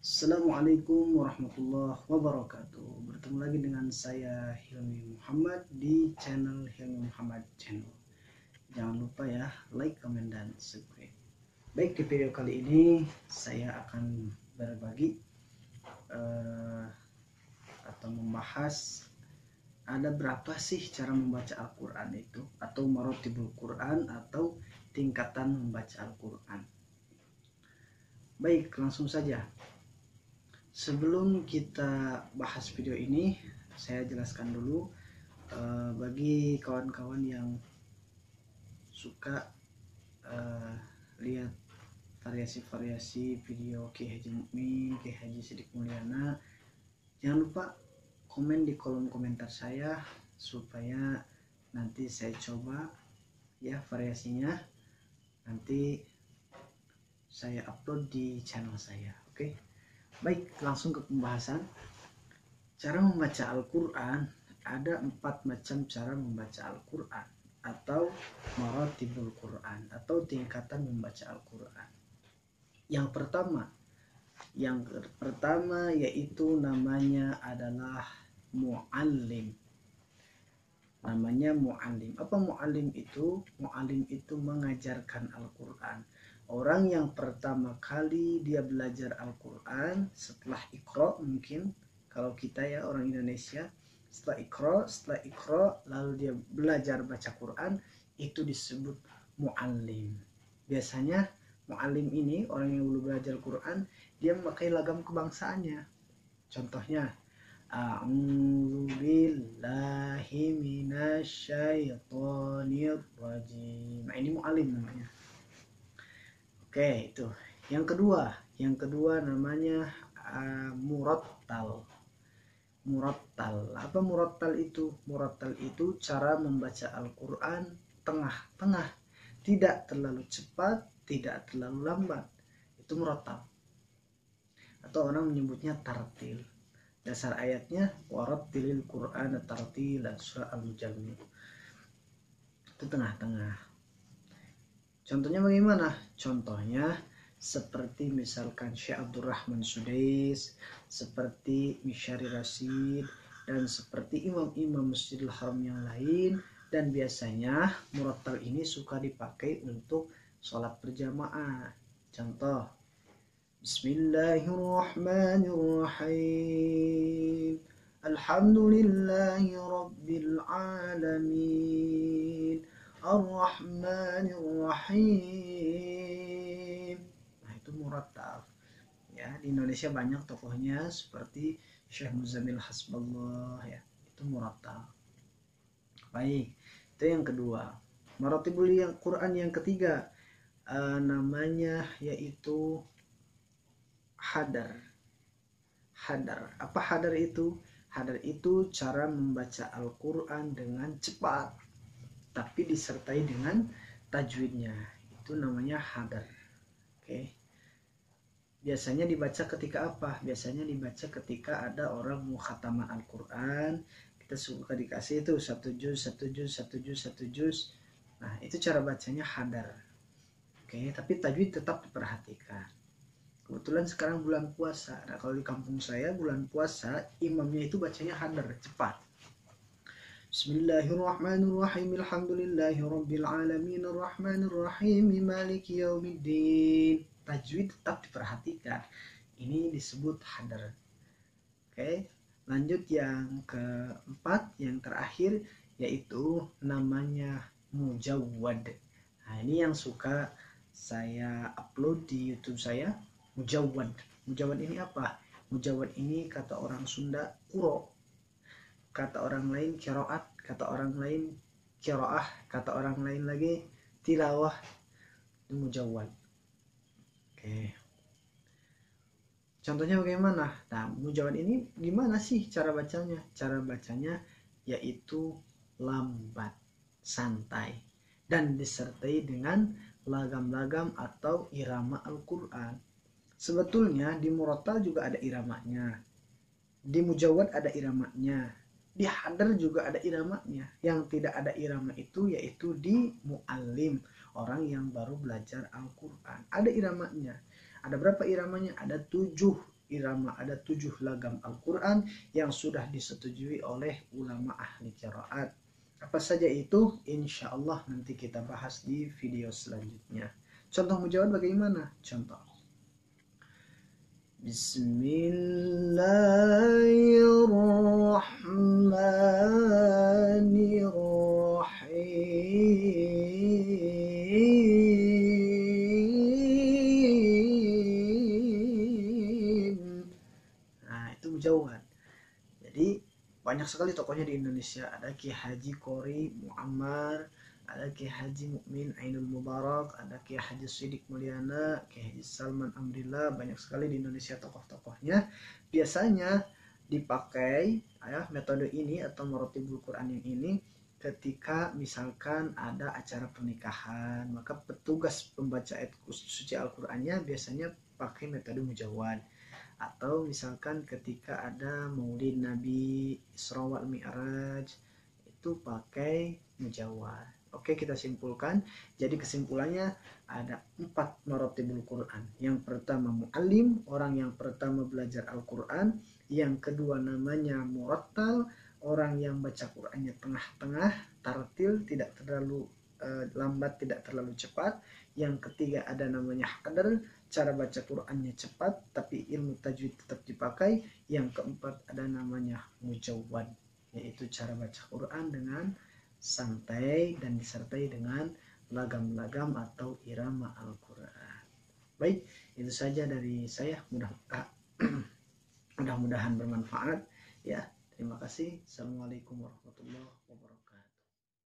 Assalamualaikum warahmatullahi wabarakatuh. Bertemu lagi dengan saya Hilmi Muhammad di channel Hilmi Muhammad Channel. Jangan lupa ya, like, comment, dan subscribe. Baik, di video kali ini saya akan berbagi atau membahas ada berapa sih cara membaca Al-Quran itu, atau marotibul Quran, atau tingkatan membaca Al-Quran. Baik, langsung saja. Sebelum kita bahas video ini, saya jelaskan dulu bagi kawan-kawan yang suka lihat variasi-variasi video Kiai Haji Mukmin, Kiai Haji Sidik Mulyana, jangan lupa komen di kolom komentar saya supaya nanti saya coba ya variasinya, nanti saya upload di channel saya. Oke? Baik, langsung ke pembahasan. Cara membaca Al-Quran, ada 4 macam cara membaca Al-Quran atau maratibul Quran atau tingkatan membaca Al-Quran. Yang pertama yaitu namanya adalah mu'allim. Namanya mu'allim. Apa mu'allim itu? Mu'allim itu mengajarkan Al-Quran. Orang yang pertama kali dia belajar Al-Quran setelah Iqra, mungkin kalau kita ya orang Indonesia, setelah Iqra lalu dia belajar baca Quran, itu disebut mu'allim. Biasanya mu'allim ini orang yang belum belajar Quran, dia memakai lagam kebangsaannya. Contohnya, a'udzu billahi minasyaitonir rajim. Nah, ini mu'allim namanya. Oke, itu. Yang kedua namanya murattal. Murattal. Apa murattal itu? Murattal itu cara membaca Al-Quran tengah-tengah. Tidak terlalu cepat, tidak terlalu lambat. Itu murattal. Atau orang menyebutnya tartil. Dasar ayatnya warattilil Qur'ana tartila, surah Al-Mujammil. Itu tengah-tengah. Contohnya bagaimana? Contohnya seperti misalkan Syekh Abdurrahman Sudais, seperti Misyari Rasid, dan seperti imam-imam Masjidil Haram yang lain. Dan biasanya murattal ini suka dipakai untuk sholat berjamaah. Contoh, Bismillahirrahmanirrahim, Alhamdulillahi Rabbil Alamin, Ar-Rahmanir-Rahim. Nah, itu murattal. Ya, di Indonesia banyak tokohnya seperti Syekh Muzamil Hasballah ya. Itu murattal. Baik, itu yang kedua. Maratibul yang Quran yang ketiga namanya yaitu hadar. Hadar. Apa hadar itu? Hadar itu cara membaca Al-Quran dengan cepat, tapi disertai dengan tajwidnya. Itu namanya hadar. Oke. Biasanya dibaca ketika apa? Biasanya dibaca ketika ada orang mau khataman Al-Quran. Kita suka dikasih itu 1 juz. Nah, itu cara bacanya hadar. Oke, tapi tajwid tetap diperhatikan. Kebetulan sekarang bulan puasa. Nah, kalau di kampung saya bulan puasa imamnya itu bacanya hadar, cepat. Bismillahirrahmanirrahim, Alhamdulillahi Rabbil Alamin, Ar-Rahmanir-Rahim, Maliki Yaumiddin. Tajwid tetap diperhatikan. Ini disebut hadar. Oke, lanjut yang keempat, yang terakhir, yaitu namanya mujawwad. Nah, ini yang suka saya upload di YouTube saya, mujawwad. Mujawwad ini apa? Mujawwad ini kata orang Sunda kuro, kata orang lain qiraat, kata orang lain qiraah, kata orang lain lagi tilawah. Itu mujawwad. Oke. Contohnya bagaimana? Nah, mujawwad ini gimana sih cara bacanya? Cara bacanya yaitu lambat, santai, dan disertai dengan lagam-lagam atau irama Al-Quran. Sebetulnya di murattal juga ada iramanya, di mujawwad ada iramanya, di hadar juga ada iramanya. Yang tidak ada irama itu yaitu di mu'allim, orang yang baru belajar Al-Quran. Ada iramanya. Ada berapa iramanya? Ada 7 irama, ada 7 lagam Al-Quran yang sudah disetujui oleh ulama ahli qiraat. Apa saja itu? Insya Allah nanti kita bahas di video selanjutnya. Contoh mujawad bagaimana? Contoh. Bismillahirrahmanirrahim. Nah, itu mujawad. Jadi banyak sekali tokohnya di Indonesia. Ada Ki Haji Qori Muammar, ada Ki Haji Mukmin Ainul Mubarak, ada Ki Haji Sidik Mulyana, Ki Haji Salman Amrillah. Banyak sekali di Indonesia tokoh-tokohnya. Biasanya dipakai ya metode ini atau Marotibul Quran yang ini ketika misalkan ada acara pernikahan, maka petugas pembaca ayat suci Al-Qur'annya biasanya pakai metode mujawad. Atau misalkan ketika ada Maulid Nabi Isra wal Mi'raj itu pakai mujawad. Oke, kita simpulkan. Jadi kesimpulannya ada 4 marotibul Quran. Yang pertama mu'allim, orang yang pertama belajar Al-Quran. Yang kedua namanya murattal, orang yang baca Qurannya tengah-tengah, tartil, tidak terlalu lambat, tidak terlalu cepat. Yang ketiga ada namanya qadar, cara baca Qurannya cepat tapi ilmu tajwid tetap dipakai. Yang keempat ada namanya mujawwad, yaitu cara baca Quran dengan santai dan disertai dengan lagam-lagam atau irama Al-Quran. Baik, itu saja dari saya. Mudah-mudahan bermanfaat ya. Terima kasih. Assalamualaikum warahmatullahi wabarakatuh.